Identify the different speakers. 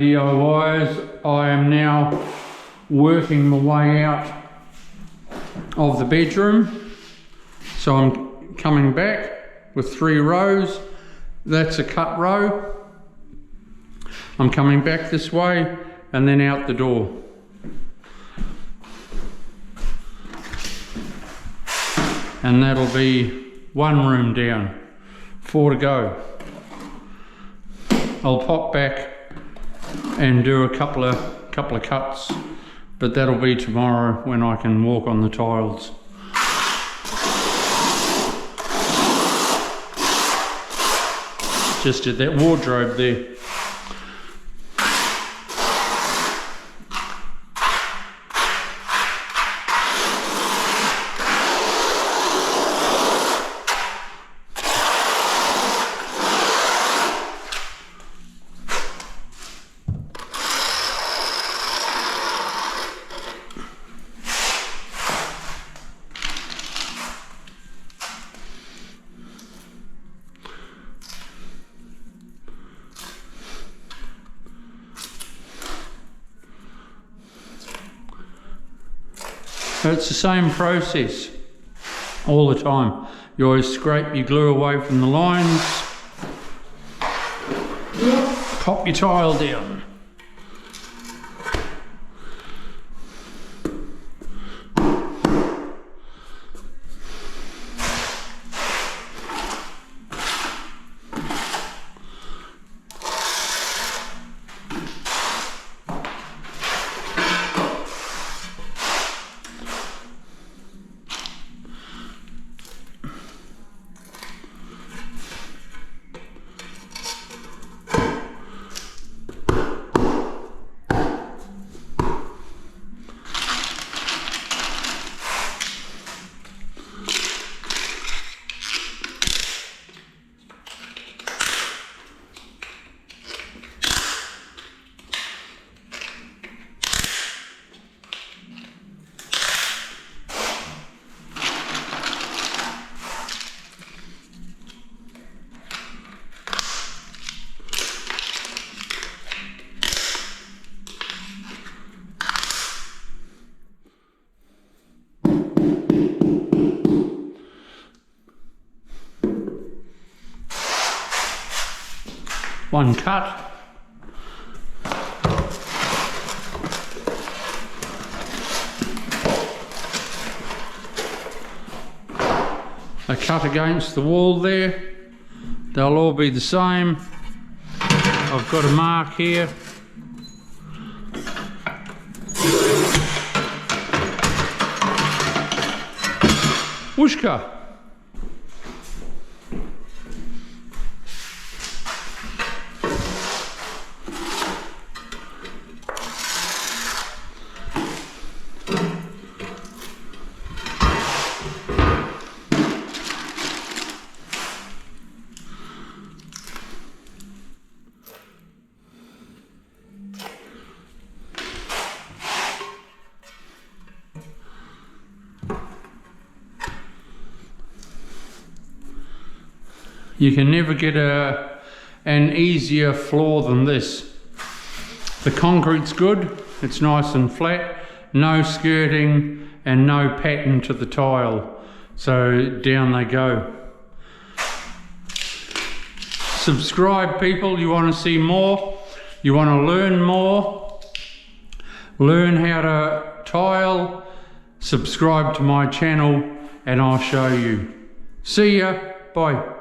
Speaker 1: DIYs, I am now working my way out of the bedroom. So I'm coming back with 3 rows. That's a cut row. I'm coming back this way and then out the door. And that'll be 1 room down, 4 to go. I'll pop back and do a couple of cuts, but that'll be tomorrow when I can walk on the tiles. Just at that wardrobe there. It's the same process all the time. You always scrape your glue away from the lines, pop your tile down. One cut. A cut against the wall there. They'll all be the same. I've got a mark here. Whooshka. You can never get an easier floor than this. The concrete's good, it's nice and flat, no skirting and no pattern to the tile. So down they go. Subscribe people, you want to see more, you want to learn more, learn how to tile, subscribe to my channel and I'll show you. See ya, bye.